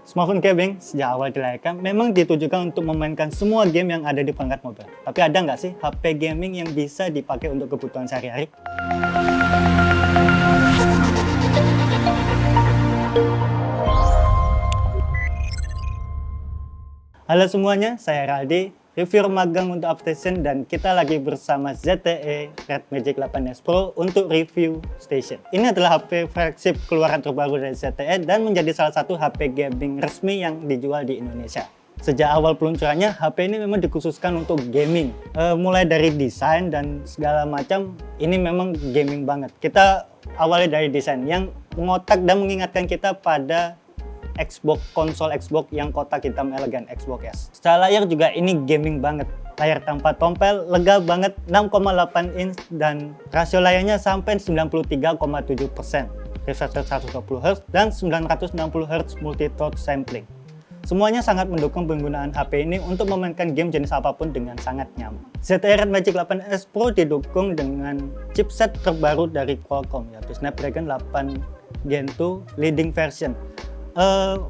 Smartphone gaming sejak awal dilahirkan memang ditujukan untuk memainkan semua game yang ada di perangkat mobile. Tapi ada nggak sih HP gaming yang bisa dipakai untuk kebutuhan sehari-hari? Halo semuanya, saya Raldi, reviewer magang untuk Upstation, dan kita lagi bersama ZTE Red Magic 8S Pro untuk review station. Ini adalah HP flagship keluaran terbaru dari ZTE dan menjadi salah satu HP gaming resmi yang dijual di Indonesia. Sejak awal peluncurannya, HP ini memang dikhususkan untuk gaming. Mulai dari desain dan segala macam, ini memang gaming banget. Kita awali dari desain yang mengotak dan mengingatkan kita pada Xbox, konsol Xbox yang kotak hitam elegan, Xbox S. Secara layar juga ini gaming banget. Layar tanpa tompel, lega banget, 6,8 inch dan rasio layarnya sampai 93,7%. Refresh rate 120 Hz dan 960 Hz multi-touch sampling. Semuanya sangat mendukung penggunaan HP ini untuk memainkan game jenis apapun dengan sangat nyaman. ZTE Red Magic 8S Pro didukung dengan chipset terbaru dari Qualcomm, yaitu Snapdragon 8 Gen 2 leading version.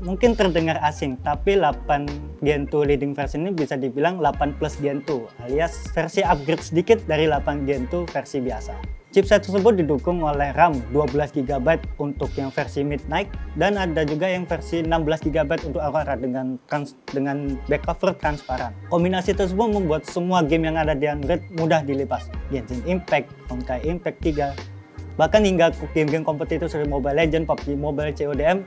Mungkin terdengar asing, tapi 8 Gen 2 leading version ini bisa dibilang 8 plus Gen 2 alias versi upgrade sedikit dari 8 Gen 2 versi biasa. Chipset tersebut didukung oleh RAM 12GB untuk yang versi Midnight dan ada juga yang versi 16GB untuk Aurora dengan back cover transparan. Kombinasi tersebut membuat semua game yang ada di Android mudah dilipas. Genshin Impact, Honkai Impact 3, bahkan hingga game-game kompetitif seperti Mobile Legends, PUBG Mobile, CODM,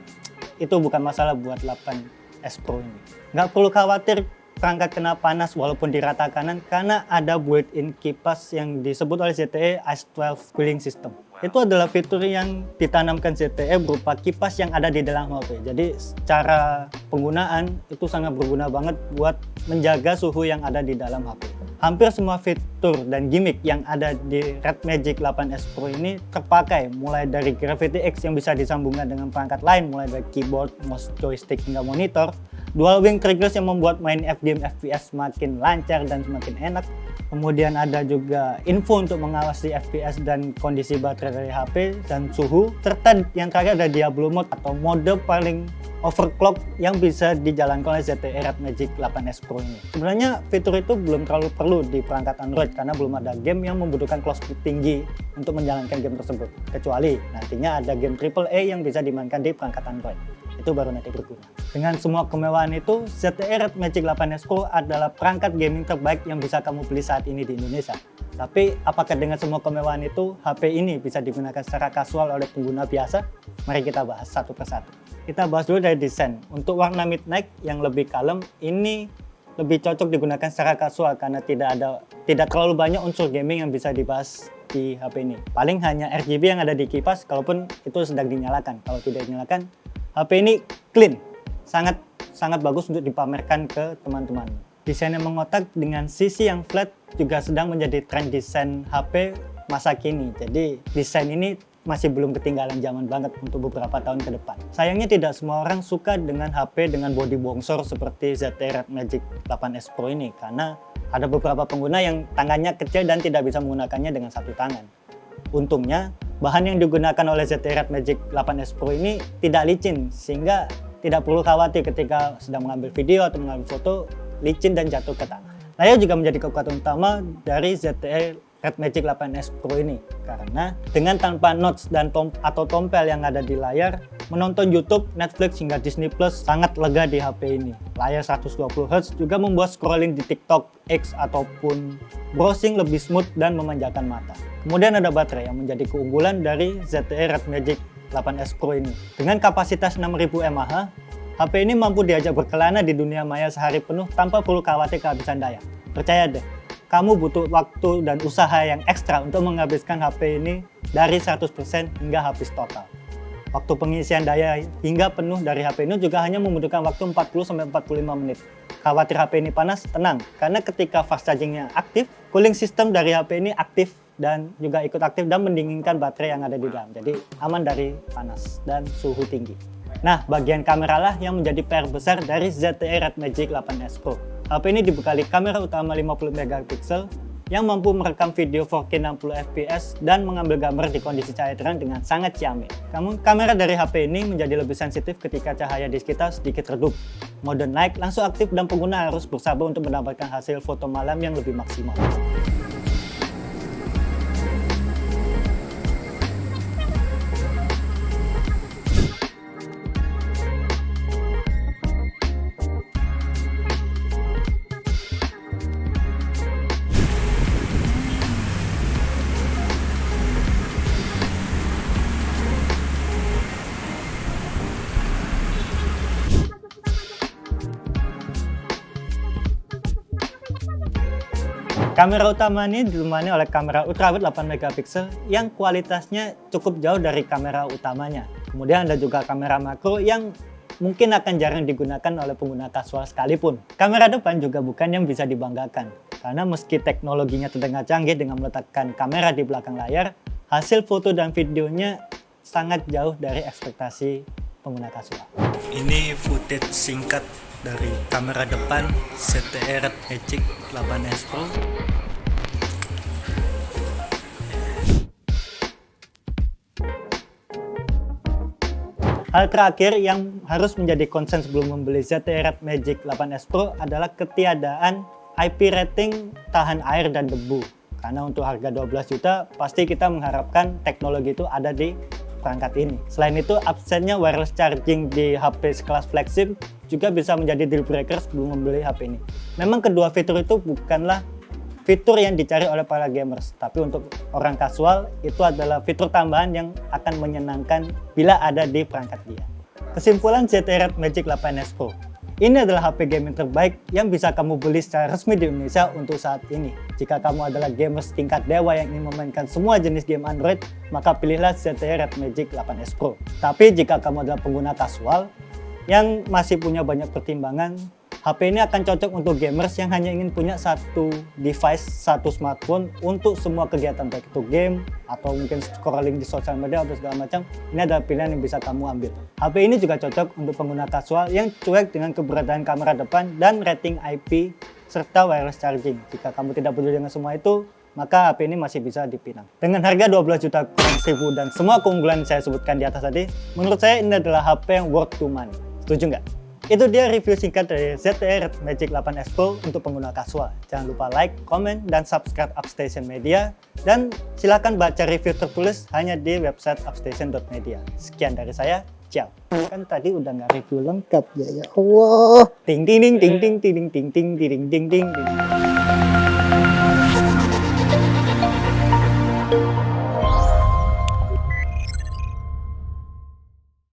itu bukan masalah buat 8S Pro ini. Nggak perlu khawatir perangkat kena panas walaupun di rata kanan karena ada built-in kipas yang disebut oleh ZTE Ice 12 Cooling System. Itu adalah fitur yang ditanamkan ZTE berupa kipas yang ada di dalam HP. Jadi secara penggunaan itu sangat berguna banget buat menjaga suhu yang ada di dalam HP. Hampir semua fitur dan gimmick yang ada di Red Magic 8S Pro ini terpakai, mulai dari Gravity X yang bisa disambungkan dengan perangkat lain, mulai dari keyboard, mouse, joystick, hingga monitor. Dual wing triggers yang membuat main game FPS semakin lancar dan semakin enak. Kemudian ada juga info untuk mengawasi FPS dan kondisi baterai dari HP dan suhu. Serta yang terakhir ada Diablo Mode atau mode paling overclock yang bisa dijalankan oleh ZTE Red Magic 8S Pro ini. Sebenarnya fitur itu belum terlalu perlu di perangkat Android karena belum ada game yang membutuhkan clock speed tinggi untuk menjalankan game tersebut. Kecuali nantinya ada game AAA yang bisa dimainkan di perangkat Android. Itu baru nanti berguna. Dengan semua kemewahan itu, ZTE Red Magic 8S Pro adalah perangkat gaming terbaik yang bisa kamu beli saat ini di Indonesia. Tapi apakah dengan semua kemewahan itu, HP ini bisa digunakan secara kasual oleh pengguna biasa? Mari kita bahas satu persatu. Kita bahas dulu dari desain. Untuk warna Midnight yang lebih kalem, ini lebih cocok digunakan secara kasual karena tidak terlalu banyak unsur gaming yang bisa dibahas di HP ini. Paling hanya RGB yang ada di kipas, kalaupun itu sedang dinyalakan. Kalau tidak dinyalakan, HP ini clean, sangat bagus untuk dipamerkan ke teman-teman. Desain yang mengotak dengan sisi yang flat juga sedang menjadi tren desain HP masa kini. Jadi desain ini masih belum ketinggalan zaman banget untuk beberapa tahun ke depan. Sayangnya tidak semua orang suka dengan HP dengan bodi bongsor seperti ZTE Red Magic 8S Pro ini karena ada beberapa pengguna yang tangannya kecil dan tidak bisa menggunakannya dengan satu tangan. Untungnya, bahan yang digunakan oleh ZTE Red Magic 8S Pro ini tidak licin, sehingga tidak perlu khawatir ketika sedang mengambil video atau mengambil foto, licin dan jatuh ke tangan. Layar juga menjadi kekuatan utama dari ZTE Red Magic 8S Pro ini, karena dengan tanpa notch dan tompel yang ada di layar, menonton YouTube, Netflix, hingga Disney Plus sangat lega di HP ini. Layar 120 Hz juga membuat scrolling di TikTok, X, ataupun browsing lebih smooth dan memanjakan mata. Kemudian ada baterai yang menjadi keunggulan dari ZTE Red Magic 8S Pro ini. Dengan kapasitas 6000 mAh, HP ini mampu diajak berkelana di dunia maya sehari penuh tanpa perlu khawatir kehabisan daya. Percaya deh, kamu butuh waktu dan usaha yang ekstra untuk menghabiskan HP ini dari 100% hingga habis total. Waktu pengisian daya hingga penuh dari HP ini juga hanya membutuhkan waktu 40-45 menit. Khawatir HP ini panas? Tenang, karena ketika fast chargingnya aktif, cooling system dari HP ini aktif dan juga ikut aktif dan mendinginkan baterai yang ada di dalam. Jadi aman dari panas dan suhu tinggi. Nah, bagian kamera lah yang menjadi PR besar dari ZTE Red Magic 8S Pro. HP ini dibekali kamera utama 50 MP, yang mampu merekam video 4K 60 fps dan mengambil gambar di kondisi cahaya terang dengan sangat ciamik. Kamera dari HP ini menjadi lebih sensitif ketika cahaya di sekitar sedikit redup. Mode night langsung aktif dan pengguna harus bersabar untuk mendapatkan hasil foto malam yang lebih maksimal. Kamera utama ini ditemani oleh kamera ultrawide 8 megapiksel yang kualitasnya cukup jauh dari kamera utamanya. Kemudian ada juga kamera makro yang mungkin akan jarang digunakan oleh pengguna kasual sekalipun. Kamera depan juga bukan yang bisa dibanggakan, karena meski teknologinya terdengar canggih dengan meletakkan kamera di belakang layar, hasil foto dan videonya sangat jauh dari ekspektasi pengguna kasual. Ini footage singkat dari kamera depan ZTE Red Magic 8S Pro. Hal terakhir yang harus menjadi concern sebelum membeli ZTE Red Magic 8S Pro adalah ketiadaan IP rating tahan air dan debu. Karena untuk harga 12 juta, pasti kita mengharapkan teknologi itu ada di perangkat ini. Selain itu, absennya wireless charging di HP sekelas flagship juga bisa menjadi deal breaker sebelum membeli HP ini. Memang kedua fitur itu bukanlah fitur yang dicari oleh para gamers, tapi untuk orang kasual itu adalah fitur tambahan yang akan menyenangkan bila ada di perangkat dia. Kesimpulan ZTE Red Magic 8S Pro. Ini adalah HP gaming terbaik yang bisa kamu beli secara resmi di Indonesia untuk saat ini. Jika kamu adalah gamers tingkat dewa yang ingin memainkan semua jenis game Android, maka pilihlah ZTE Red Magic 8S Pro. Tapi jika kamu adalah pengguna kasual yang masih punya banyak pertimbangan, HP ini akan cocok untuk gamers yang hanya ingin punya satu device, satu smartphone untuk semua kegiatan, baik itu game atau mungkin scrolling di sosial media atau segala macam. Ini adalah pilihan yang bisa kamu ambil. HP ini juga cocok untuk pengguna kasual yang cuek dengan keberadaan kamera depan dan rating IP serta wireless charging. Jika kamu tidak peduli dengan semua itu, maka HP ini masih bisa dipinang. Dengan harga 12 juta kurang 1000 dan semua keunggulan yang saya sebutkan di atas tadi, menurut saya ini adalah HP yang worth to money. Setuju nggak? Itu dia review singkat dari ZTE Red Magic 8S Pro untuk pengguna kasual. Jangan lupa like, komen, dan subscribe Upstation Media. Dan silakan baca review tertulis hanya di website upstation.media. Sekian dari saya, ciao. Kan tadi udah nggak review lengkap ya Allah. Ting ting ting ting ting ting ting ting ting ting ting.